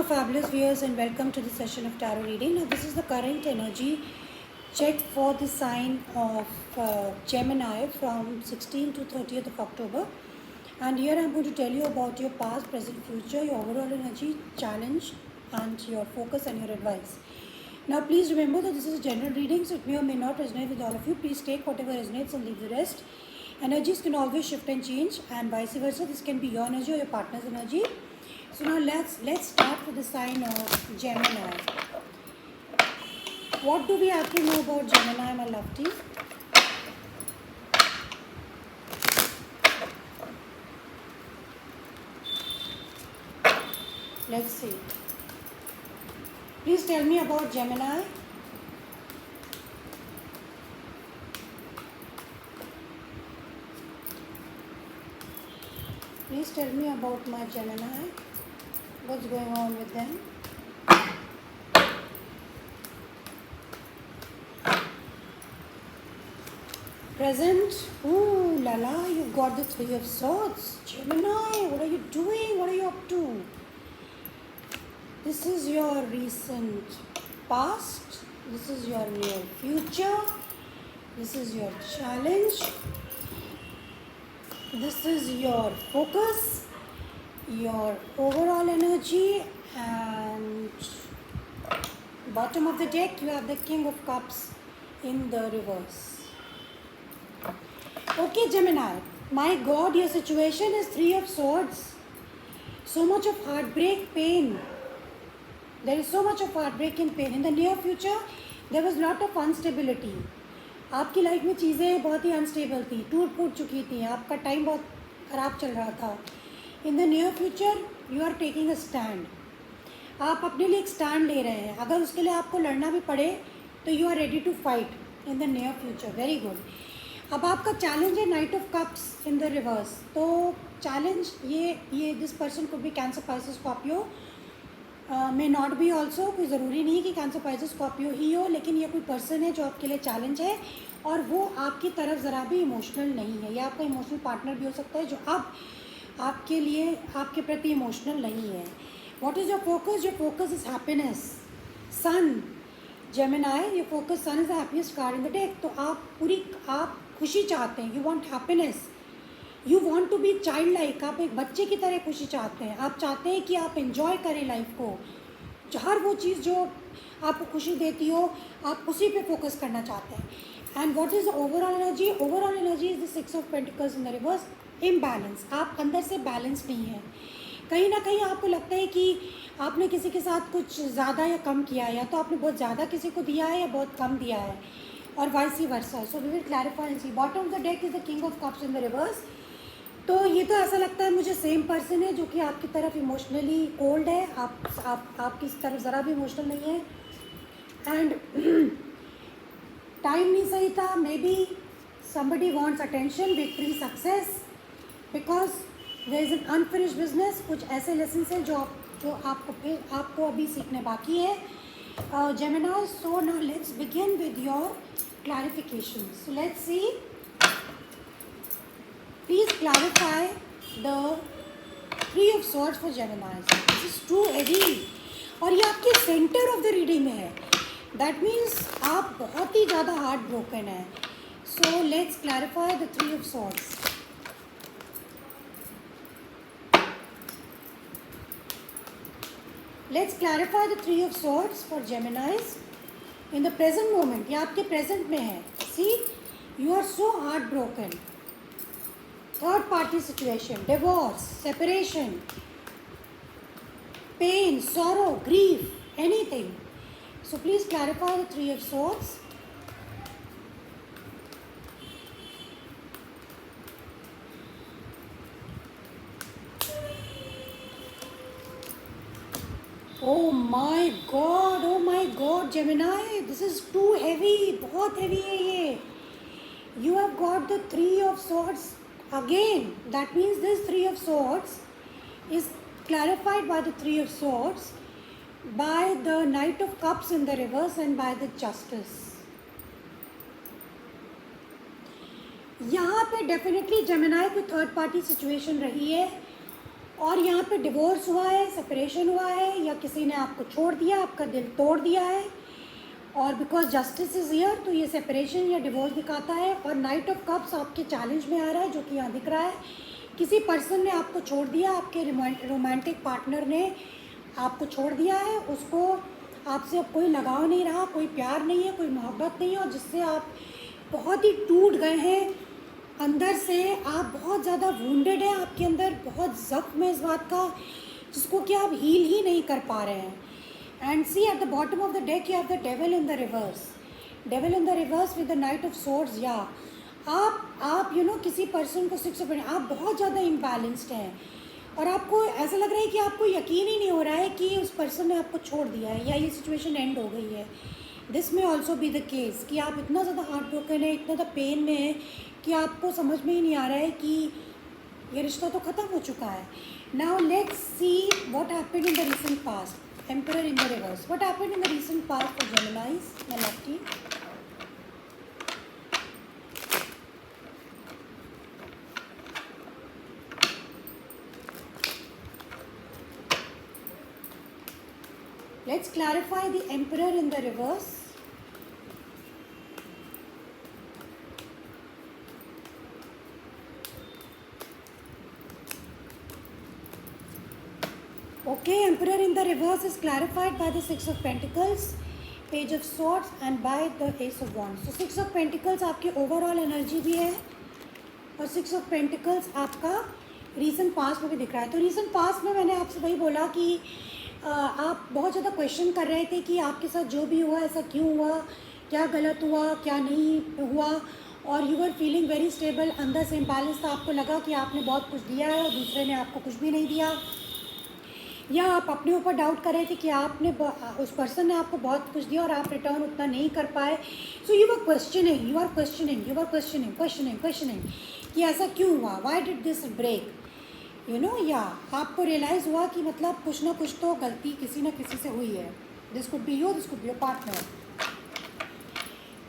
Hello, fabulous viewers, and welcome to the session of tarot reading. Now, this is the current energy check for the sign of Gemini from 16th to 30th of October. And here I'm going to tell you about your past, present, future, your overall energy, challenge, and your focus and your advice. Now, please remember that this is a general reading, so it may or may not resonate with all of you. Please take whatever resonates and leave the rest. Energies can always shift and change, and vice versa. This can be your energy or your partner's energy. So now let's start with the sign of Gemini. What do we have to know about Gemini, my lovely? Let's see. Please tell me about Gemini. Please tell me about my Gemini. What's going on with them? Present. Ooh la la, you've got the Three of Swords. Gemini, what are you doing? What are you up to? This is your recent past. This is your near future. This is your challenge. This is your focus, your overall energy, and bottom of the deck you have the King of Cups in the reverse. Okay, Gemini, my God, your situation is Three of Swords. So much of heartbreak, pain. There is so much of heartbreak and pain. In the near future, there was lot of instability. आपकी life में चीज़ें बहुत ही unstable थी, टूट फूट चुकी थी, आपका time बहुत ख़राब चल रहा था. In the near future you are taking a stand. आप अपने लिए एक स्टैंड ले रहे हैं. अगर उसके लिए आपको लड़ना भी पड़े तो you are ready to fight in the near future. Very good. अब आपका चैलेंज है knight of cups in the reverse. तो चैलेंज ये this person could be Cancer, Pisces, Scorpio, may not be also. कोई ज़रूरी नहीं कि कैंसर, पाइसेस, स्कॉर्पियो ही हो, लेकिन ये कोई पर्सन है जो आपके लिए चैलेंज है और वो आपकी तरफ ज़रा भी इमोशनल नहीं है. या आपका इमोशनल पार्टनर भी हो सकता है जो अब आपके लिए, आपके प्रति इमोशनल नहीं है. What is your focus? Your focus is happiness. Sun Gemini, your focus, sun is the happiest card in the deck. तो आप खुशी चाहते हैं. You want happiness. You want to be child like. आप एक बच्चे की तरह खुशी चाहते हैं. आप चाहते हैं कि आप इन्जॉय करें लाइफ को. हर वो चीज़ जो आपको खुशी देती हो, आप उसी पे फोकस करना चाहते हैं. And what is overall energy? Overall energy is the six of pentacles in the reverse. Imbalance. आप अंदर से बैलेंस नहीं है. कहीं ना कहीं आपको लगता है कि आपने किसी के साथ कुछ ज़्यादा या कम किया है, या तो आपने बहुत ज़्यादा किसी को दिया है या बहुत कम दिया है, और vice versa. So we will clarify and see. Bottom of the deck is the king of cups in the reverse. तो ये तो ऐसा लगता है मुझे सेम पर्सन है जो कि आपकी तरफ इमोशनली कोल्ड है. आपकी तरफ ज़रा भी इमोशनल नहीं है. एंड टाइम नहीं सही था. Maybe somebody wants attention, victory, success, because there is an unfinished business. कुछ ऐसे लेसन हैं जो आपको अभी सीखने बाकी है. Gemini, so now let's begin with your clarification. So let's see. Please clarify the Three of Swords for Gemini. This is too heavy. और ये आपके सेंटर ऑफ द रीडिंग में है. दैट मीन्स आप बहुत ही ज़्यादा हार्ट ब्रोकन है. सो let's clarify the Three of Swords. Let's clarify the Three of Swords for Geminis in the present moment. ये आपके प्रेजेंट में है. See, you are so heartbroken. Third party situation, divorce, separation, pain, sorrow, grief, anything. So please clarify the Three of Swords. Oh my God, Gemini, this is too heavy. बहुत heavy है ये. You have got the Three of Swords. Again, that means this Three of Swords is clarified by the Three of Swords, by the Knight of Cups in the reverse, and by the Justice. यहाँ पे definitely Gemini कोई third party situation रही है और यहाँ पे divorce हुआ है, सेपरेशन हुआ है, या किसी ने आपको छोड़ दिया, आपका दिल तोड़ दिया है, और बिकॉज जस्टिस इज़ हियर तो ये सेपरेशन या डिवोर्स दिखाता है। और नाइट ऑफ कप्स आपके चैलेंज में आ रहा है, जो कि यहाँ दिख रहा है। किसी पर्सन ने आपको छोड़ दिया, आपके रोमांटिक पार्टनर ने आपको छोड़ दिया है, उसको आपसे अब कोई लगाव नहीं रहा, कोई प्यार नहीं है, कोई मोहब्बत नहीं है, और जिससे आप बहुत ही टूट गए हैं अंदर से। आप बहुत ज़्यादा वुंडेड हैं, आपके अंदर बहुत ज़ख्म है इस बात का, जिसको कि आप हील ही नहीं कर पा रहे हैं। And see at the bottom of the deck you have the devil in the reverse, devil in the reverse with the knight of swords. या आप यू नो किसी पर्सन को 6 ऑफ, आप बहुत ज़्यादा इम्बैलेंस्ड हैं, और आपको ऐसा लग रहा है कि आपको यकीन ही नहीं हो रहा है कि उस पर्सन ने आपको छोड़ दिया है या ये सिचुएशन एंड हो गई है। दिस में ऑल्सो बी द केस कि आप इतना ज़्यादा हार्ट ब्रोकन है, इतना ज़्यादा पेन में है कि आपको समझ में ही नहीं आ रहा है कि ये रिश्ता तो ख़त्म हो चुका है। Now let's see what happened in the recent past. Emperor in the reverse, what happened in the recent past for जेमिनाइज, my lucky. Let's clarify the Emperor in the reverse. Okay, Emperor in the reverse is clarified by the 6 of Pentacles, Page of Swords and by the Ace of Wands. So 6 of Pentacles आपकी overall energy भी है, और 6 of Pentacles आपका recent past में भी दिख रहा है। तो recent past में मैंने आपसे वही बोला कि आप बहुत ज़्यादा क्वेश्चन कर रहे थे कि आपके साथ जो भी हुआ ऐसा क्यों हुआ, क्या गलत हुआ, क्या नहीं हुआ, और you are feeling very stable. अंदर से इम्बैलेंस था, आपको लगा कि आपने बहुत कुछ दिया है और दूसरे ने आपको कुछ भी नहीं दिया, या आप अपने ऊपर डाउट कर रहे थे कि आपने उस पर्सन ने आपको बहुत कुछ दिया और आप रिटर्न उतना नहीं कर पाए। सो यू आर क्वेश्चनिंग कि ऐसा क्यों हुआ, why did this break, you know. या आपको रियलाइज़ हुआ कि मतलब कुछ ना कुछ तो गलती किसी ना किसी से हुई है। This could be you, this could be your partner.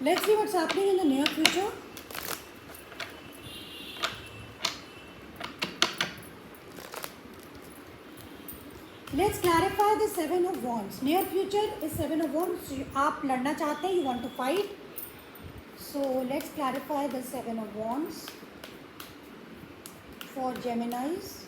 Let's see what's happening in the near future. Let's clarify the 7 of wands. Near future is 7 of wands. आप लड़ना चाहते हैं, you want to fight. So let's clarify the 7 of wands for Geminis.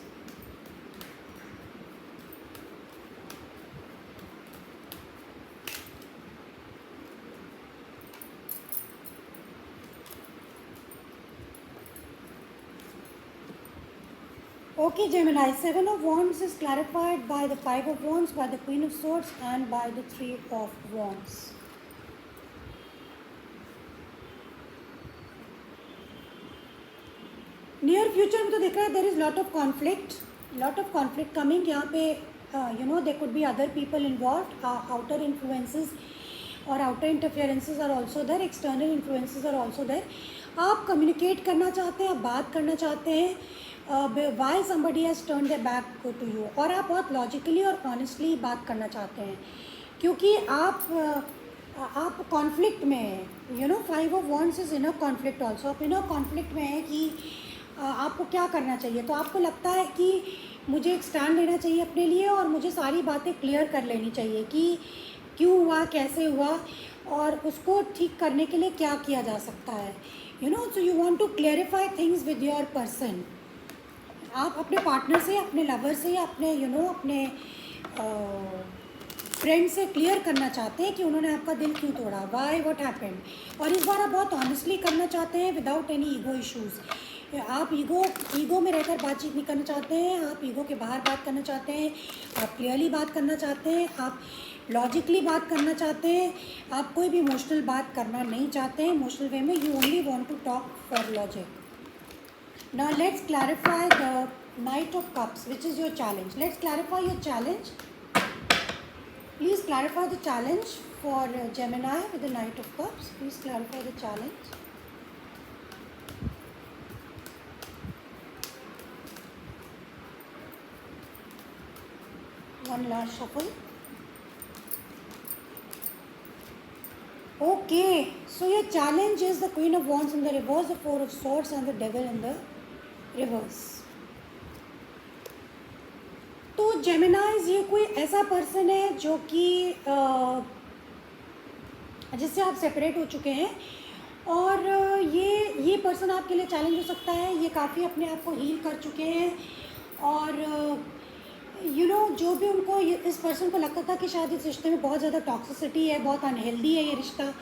Okay, Gemini, 7 of Wands is clarified by the 5 of Wands, by the Queen of Swords and by the 3 of Wands. Near future में तो दिख रहा है there is lot of conflict coming. यहाँ पे you know there could be other people involved, outer influences और outer interferences are also there, external influences are also there. आप communicate करना चाहते हैं, आप बात करना चाहते हैं, Y somebody has turned their back to you, और आप बहुत लॉजिकली और ऑनेस्टली बात करना चाहते हैं, क्योंकि आप कॉन्फ्लिक्ट में हैं। You know 5 of wands is inner conflict also. आप इनर कॉन्फ्लिक्ट में है कि आपको क्या करना चाहिए। तो आपको लगता है कि मुझे एक स्टैंड लेना चाहिए अपने लिए, और मुझे सारी बातें क्लियर कर लेनी चाहिए कि क्यों हुआ, कैसे हुआ, और उसको ठीक करने के लिए क्या किया जा सकता है। You know, so you want to clarify things with your person. आप अपने पार्टनर से, अपने लवर से, अपने अपने फ्रेंड से क्लियर करना चाहते हैं कि उन्होंने आपका दिल क्यों तोड़ा, वाई, व्हाट हैपेंड। और इस बार आप बहुत ऑनेस्टली करना चाहते हैं विदाउट एनी ईगो इश्यूज़। आप ईगो में रहकर बातचीत नहीं करना चाहते हैं, आप ईगो के बाहर बात करना चाहते हैं, आप क्लियरली बात करना चाहते हैं, आप लॉजिकली बात करना चाहते हैं, आप कोई भी इमोशनल बात करना नहीं चाहते हैं इमोशनल वे में। You only want to talk for logic. Now let's clarify the Knight of Cups, which is your challenge. Let's clarify your challenge. Please clarify the challenge for Gemini with the Knight of Cups. Please clarify the challenge. One last shuffle. Okay, so your challenge is the Queen of Wands in the reverse, the 4 of Swords and the Devil in the reverse. जेमिनाइज ये कोई ऐसा person है जो कि जिससे आप separate हो चुके हैं, और ये पर्सन आपके लिए चैलेंज हो सकता है। ये काफ़ी अपने आप को हील कर चुके हैं, और जो भी उनको इस पर्सन को लगता था कि शायद इस रिश्ते में बहुत ज़्यादा टॉक्सिसिटी है, बहुत अनहेल्दी है ये रिश्ता,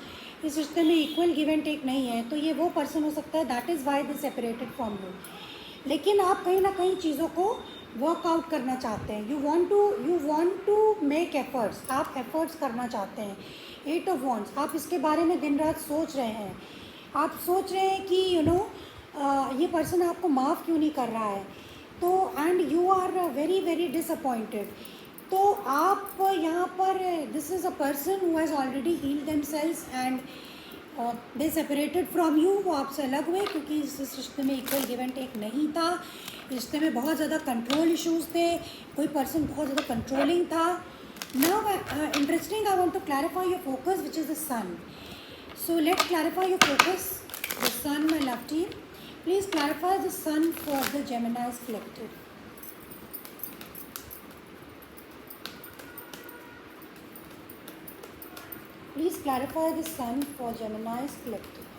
इस रिश्ते में इक्वल गिव एंड टेक नहीं है, तो ये वो पर्सन हो सकता है। That is why they separated from you. लेकिन आप कहीं ना कहीं चीज़ों को वर्कआउट करना चाहते हैं। You want to make efforts, आप एफर्ट्स करना चाहते हैं। 8 ऑफ वॉन्ट्स, आप इसके बारे में दिन रात सोच रहे हैं। आप सोच रहे हैं कि ये पर्सन आपको माफ़ क्यों नहीं कर रहा है, तो and you are very very disappointed. तो आप यहाँ पर, this is a person who has already healed themselves and they separated from you. वो आपसे अलग हुए क्योंकि इस रिश्ते में इक्वल गिव एंड टेक नहीं था। रिश्ते में बहुत ज़्यादा कंट्रोल इश्यूज़ थे, कोई पर्सन बहुत ज़्यादा कंट्रोलिंग था। Now interesting, I want to clarify your focus which is the sun. So let's clarify your focus. The sun, my love team. Please clarify the sun for the Gemini's collective. Please clarify the sun for Gemini's collective.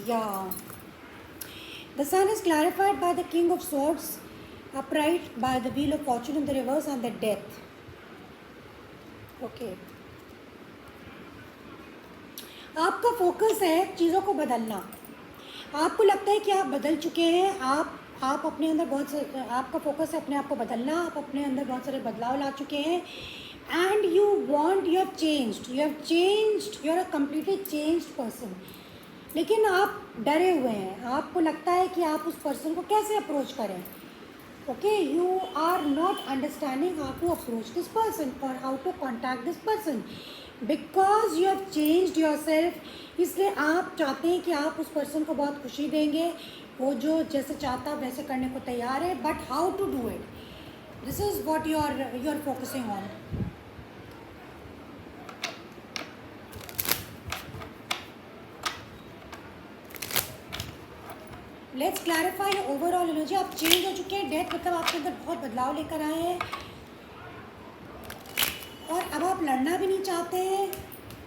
Yeah. The sun is clarified by the King of Swords, upright, by the Wheel of Fortune in the reverse, and the Death. Okay. आपका focus है चीज़ों को बदलना। आपको लगता है कि आप बदल चुके हैं। आप अपने अंदर बहुत से, आपका फोकस है अपने आप को बदलना। आप अपने अंदर बहुत सारे बदलाव ला चुके हैं, and you have changed, you are a completely changed person. लेकिन आप डरे हुए हैं। आपको लगता है कि आप उस पर्सन को कैसे अप्रोच करें। Okay, you are not understanding how to approach this person or how to contact this person because you have changed yourself. इसलिए आप चाहते हैं कि आप उस पर्सन को बहुत खुशी देंगे, वो जो जैसे चाहता वैसे करने को तैयार है, but how to do it, this is what you are focusing on. Let's clarify overall energy. आप चेंज हो चुके हैं. डेथ मतलब आपके अंदर बहुत बदलाव लेकर आए हैं, और अब आप लड़ना भी नहीं चाहते हैं.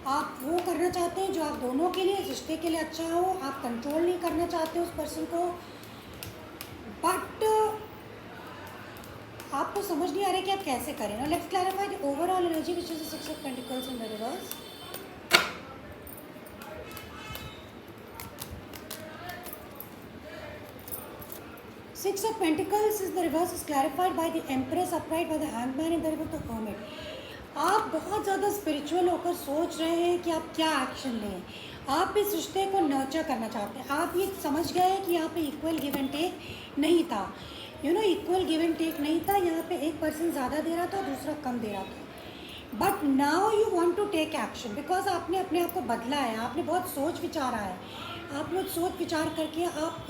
आप वो करना चाहते हैं जो आप दोनों के लिए, रिश्ते के लिए अच्छा हो. आप कंट्रोल नहीं करना चाहते उस पर्सन को, बट आपको समझ नहीं आ रहा है कि आप कैसे करें. Now let's clarify the overall energy which is the 6 of pentacles in the reverse. Six of Pentacles is the reverse is clarified by the Empress, upright by the Hangman in the reverse, the Hermit. आप बहुत ज़्यादा spiritual होकर सोच रहे हैं कि आप क्या एक्शन लें. आप इस रिश्ते को नर्चर करना चाहते हैं. आप ये समझ गए हैं कि यहाँ पे इक्वल गिव एंड टेक नहीं था. इक्वल गिव एंड टेक नहीं था. यहाँ पे एक पर्सन ज़्यादा दे रहा था, दूसरा कम दे रहा था. But now you want to take action because आपने अपने आप को बदला है. आपने बहुत सोच विचारा है. आप लोग सोच विचार करके आप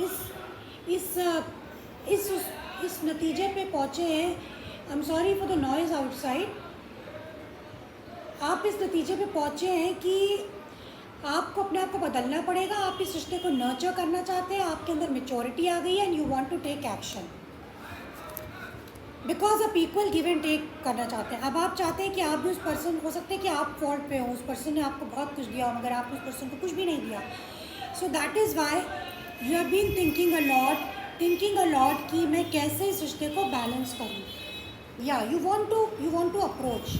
इस नतीजे पे पहुँचे हैं. I am sorry for the noise outside. आप इस नतीजे पे पहुँचे हैं कि आपको अपने आप को बदलना पड़ेगा. आप इस रिश्ते को नर्चर करना चाहते हैं. आपके अंदर मेच्योरिटी आ गई है and you want to take action because आप इक्वल गिव एंड टेक करना चाहते हैं. अब आप चाहते हैं कि आप भी उस पर्सन, हो सकते हैं कि आप फॉल्ट पे हो, उस पर्सन ने आपको बहुत कुछ दिया हो मगर आपने उस पर्सन को कुछ भी नहीं दिया. So that is why you have been thinking a lot कि मैं कैसे इस रिश्ते को बैलेंस करूँ. या you want to approach,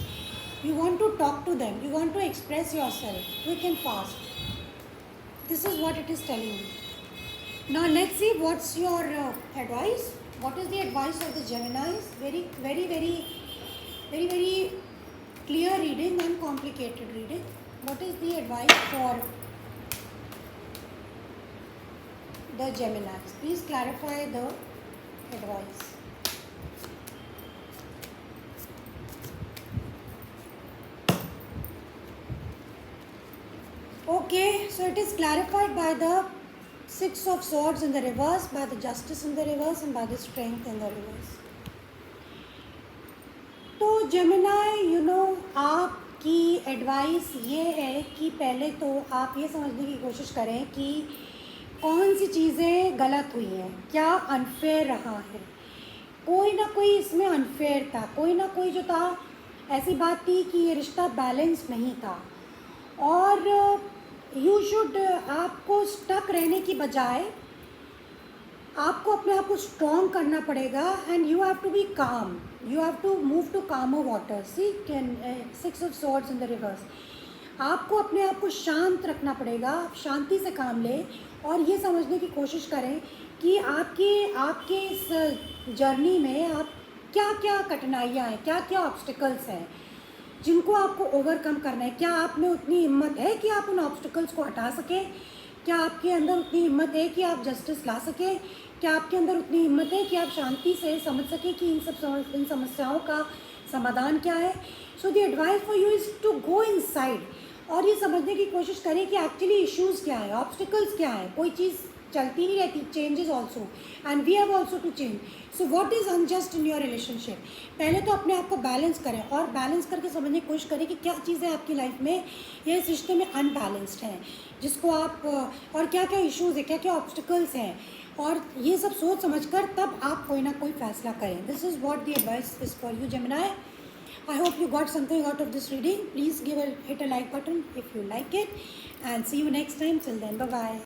you want to talk to them, you want to express yourself quick and fast. This is what it is telling you. Now let's see what's your advice. What is the advice of the Geminis? Very very very very very clear reading and complicated reading. What is the advice for the Geminis? Please clarify the advice. Okay, so it is clarified by the 6 of Swords in the reverse, by the Justice in the reverse, and by the Strength in the reverse. तो Gemini, आप कि advice ये है कि पहले तो आप ये समझने की कोशिश करें कि कौन सी चीज़ें गलत हुई हैं, क्या अनफेयर रहा है। कोई ना कोई इसमें अनफेयर था, कोई ना कोई जो था ऐसी बात थी कि ये रिश्ता बैलेंस नहीं था। और यू शुड, आपको स्टक रहने की बजाय आपको अपने आप को स्ट्रॉन्ग करना पड़ेगा and you have to be calm, you have to move to calmer water. See can 6 of swords in the reverse. आपको अपने आप को शांत रखना पड़ेगा, शांति से काम लें और ये समझने की कोशिश करें कि आपके इस जर्नी में आप क्या क्या कठिनाइयाँ हैं, क्या क्या ऑब्स्टिकल्स हैं जिनको आपको ओवरकम करना है। क्या आप में उतनी हिम्मत है कि आप उन ऑब्स्टिकल्स को हटा सकें? क्या आपके अंदर उतनी हिम्मत है कि आप जस्टिस ला सकें? क्या आपके अंदर उतनी हिम्मत है कि आप शांति से समझ सकें कि इन समस्याओं का समाधान क्या है? So the advice for you is to go inside और ये समझने की कोशिश करें कि एक्चुअली इश्यूज़ क्या है, ऑब्स्टिकल्स क्या है। कोई चीज़ चलती नहीं रहती, changes also and we have also to change. So what is unjust in your relationship? पहले तो अपने आप को बैलेंस करें और बैलेंस करके समझने की कोशिश करें कि क्या चीज़ें आपकी लाइफ में या इस रिश्ते में अनबैलेंस्ड हैं जिसको आप, और क्या क्या इश्यूज़ है, क्या क्या ऑब्स्टिकल्स हैं, और ये सब सोच समझकर तब आप कोई ना कोई फैसला करें। This is what the advice is for you Gemini. I hope you got something out of this reading. Please hit a like button if you like it and see you next time. Till then, bye bye.